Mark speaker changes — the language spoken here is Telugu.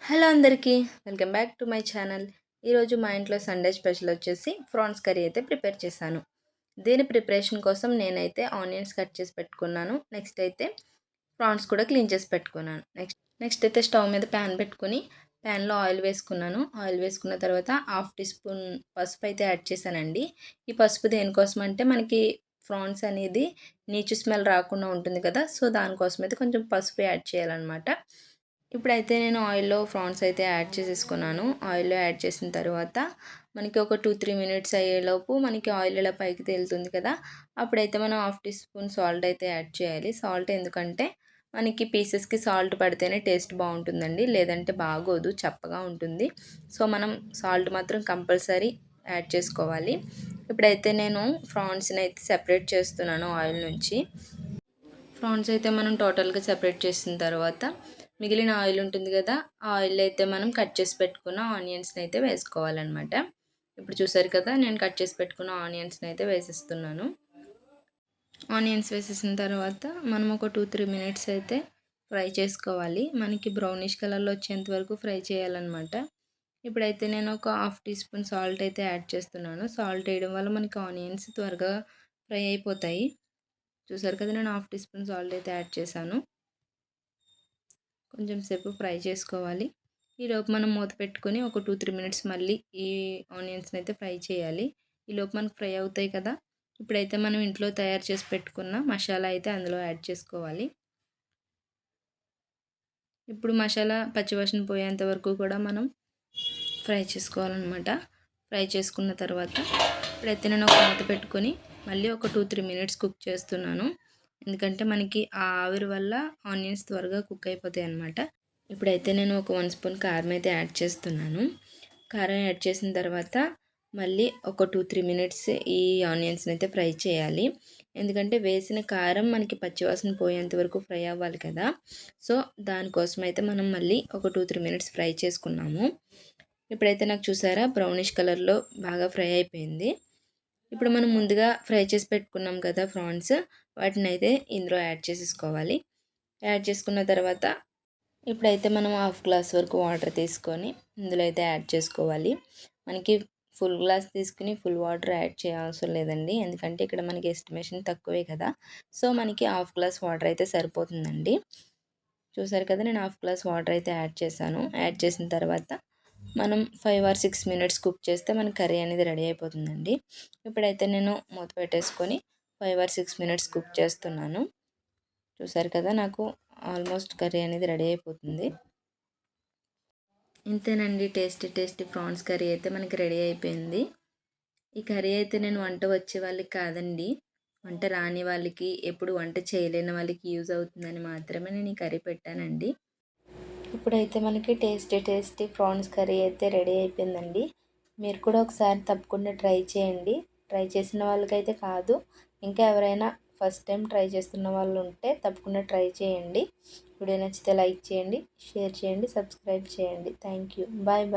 Speaker 1: హలో అందరికీ, welcome back to my channel. ఈరోజు మా ఇంట్లో సండే స్పెషల్ వచ్చేసి ప్రాన్స్ కర్రీ అయితే ప్రిపేర్ చేశాను. దీని ప్రిపరేషన్ కోసం నేనైతే ఆనియన్స్ కట్ చేసి పెట్టుకున్నాను. నెక్స్ట్ అయితే ప్రాన్స్ కూడా క్లీన్ చేసి పెట్టుకున్నాను. నెక్స్ట్ అయితే స్టవ్ మీద ప్యాన్ పెట్టుకుని ప్యాన్లో ఆయిల్ వేసుకున్నాను. ఆయిల్ వేసుకున్న తర్వాత 1/2 టీ స్పూన్ పసుపు అయితే యాడ్ చేశానండి. ఈ పసుపు దేనికోసం అంటే మనకి ప్రాన్స్ అనేది నీచు స్మెల్ రాకుండా ఉంటుంది కదా, సో దానికోసం అయితే కొంచెం పసుపు యాడ్ చేయాలన్నమాట. ఇప్పుడైతే నేను ఆయిల్లో ప్రాన్స్ అయితే యాడ్ చేసేసుకున్నాను. ఆయిల్లో యాడ్ చేసిన తర్వాత మనకి ఒక 2-3 మినిట్స్ అయ్యేలోపు మనకి ఆయిల్ ఇలా పైకి తేలుతుంది కదా, అప్పుడైతే మనం 1/2 టీ స్పూన్ సాల్ట్ అయితే యాడ్ చేయాలి. సాల్ట్ ఎందుకంటే మనకి పీసెస్కి సాల్ట్ పడితేనే టేస్ట్ బాగుంటుందండి, లేదంటే బాగోదు, చప్పగా ఉంటుంది. సో మనం సాల్ట్ మాత్రం కంపల్సరీ యాడ్ చేసుకోవాలి. ఇప్పుడైతే నేను ప్రాన్స్ని అయితే సెపరేట్ చేస్తున్నాను ఆయిల్ నుంచి. ప్రాన్స్ అయితే మనం టోటల్గా సెపరేట్ చేసిన తర్వాత మిగిలిన ఆయిల్ ఉంటుంది కదా, ఆ ఆయిల్ అయితే మనం కట్ చేసి పెట్టుకున్న ఆనియన్స్ని అయితే వేసుకోవాలన్నమాట. ఇప్పుడు చూసారు కదా, నేను కట్ చేసి పెట్టుకున్న ఆనియన్స్ని అయితే వేసేస్తున్నాను. ఆనియన్స్ వేసేసిన తర్వాత మనం ఒక 2-3 మినిట్స్ అయితే ఫ్రై చేసుకోవాలి. మనకి బ్రౌనిష్ కలర్లో వచ్చేంత వరకు ఫ్రై చేయాలన్నమాట. ఇప్పుడైతే నేను ఒక 1/2 టీ స్పూన్ సాల్ట్ అయితే యాడ్ చేస్తున్నాను. సాల్ట్ వేయడం వల్ల మనకి ఆనియన్స్ త్వరగా ఫ్రై అయిపోతాయి. చూసారు కదా, నేను 1/2 టీ స్పూన్ సాల్ట్ అయితే యాడ్ చేశాను. కొంచెం సేపు ఫ్రై చేసుకోవాలి. ఈలోపు మనం మూత పెట్టుకొని ఒక 2-3 మినిట్స్ మళ్ళీ ఈ ఆనియన్స్ని అయితే ఫ్రై చేయాలి. ఈలోపు మనకు ఫ్రై అవుతాయి కదా, ఇప్పుడైతే మనం ఇంట్లో తయారు చేసి పెట్టుకున్న మసాలా అయితే అందులో యాడ్ చేసుకోవాలి. ఇప్పుడు మసాలా పచ్చివాసన పోయేంత వరకు కూడా మనం ఫ్రై చేసుకోవాలన్నమాట. ఫ్రై చేసుకున్న తర్వాత ఇప్పుడైతే నేను ఒక మూత పెట్టుకొని మళ్ళీ ఒక 2-3 మినిట్స్ కుక్ చేస్తున్నాను. ఎందుకంటే మనకి ఆ ఆవిరి వల్ల ఆనియన్స్ త్వరగా కుక్ అయిపోతాయి అన్నమాట. ఇప్పుడైతే నేను ఒక 1 స్పూన్ కారం అయితే యాడ్ చేస్తున్నాను. కారం యాడ్ చేసిన తర్వాత మళ్ళీ ఒక 2-3 మినిట్స్ ఈ ఆనియన్స్ని అయితే ఫ్రై చేయాలి. ఎందుకంటే వేసిన కారం మనకి పచ్చివాసన పోయేంత వరకు ఫ్రై అవ్వాలి కదా, సో దానికోసం అయితే మనం మళ్ళీ ఒక 2-3 మినిట్స్ ఫ్రై చేసుకున్నాము. ఇప్పుడైతే నాకు చూసారా బ్రౌనిష్ కలర్లో బాగా ఫ్రై అయిపోయింది. ఇప్పుడు మనం ముందుగా ఫ్రై చేసి పెట్టుకున్నాం కదా ప్రాన్స్, వాటిని అయితే ఇందులో యాడ్ చేసేసుకోవాలి. యాడ్ చేసుకున్న తర్వాత ఇప్పుడైతే మనం 1/2 గ్లాస్ వరకు వాటర్ తీసుకొని ఇందులో అయితే యాడ్ చేసుకోవాలి. మనకి ఫుల్ గ్లాస్ తీసుకుని ఫుల్ వాటర్ యాడ్ చేయవసరం లేదండి, ఎందుకంటే ఇక్కడ మనకి ఎస్టిమేషన్ తక్కువే కదా, సో మనకి 1/2 గ్లాస్ వాటర్ అయితే సరిపోతుందండి. చూసారు కదా, నేను 1/2 గ్లాస్ వాటర్ అయితే యాడ్ చేశాను. యాడ్ చేసిన తర్వాత మనం 5 or 6 మినిట్స్ కుక్ చేస్తే మన కర్రీ అనేది రెడీ అయిపోతుందండి. ఇప్పుడైతే నేను మూత పెట్టేసుకొని 5 or 6 మినిట్స్ కుక్ చేస్తున్నాను. చూసారు కదా, నాకు ఆల్మోస్ట్ కర్రీ అనేది రెడీ అయిపోతుంది. ఇంతేనండి, టేస్టీ ప్రాన్స్ కర్రీ అయితే మనకి రెడీ అయిపోయింది. ఈ కర్రీ అయితే నేను వంట వచ్చే వాళ్ళకి కాదండి, వంట రాని వాళ్ళకి, ఎప్పుడు వంట చేయలేని వాళ్ళకి యూజ్ అవుతుందని మాత్రమే నేను ఈ కర్రీ పెట్టానండి. ఇప్పుడైతే మనకి టేస్టీ ప్రాన్స్ కర్రీ అయితే రెడీ అయిపోయిందండి. మీరు కూడా ఒకసారి తప్పకుండా ట్రై చేయండి. ట్రై చేసిన వాళ్ళకైతే కాదు, ఇంకా ఎవరైనా ఫస్ట్ టైం ట్రై చేస్తున్న వాళ్ళు ఉంటే తప్పకుండా ట్రై చేయండి. వీడియో నచ్చితే లైక్ చేయండి, షేర్ చేయండి, సబ్స్క్రైబ్ చేయండి. Thank you. బాయ్.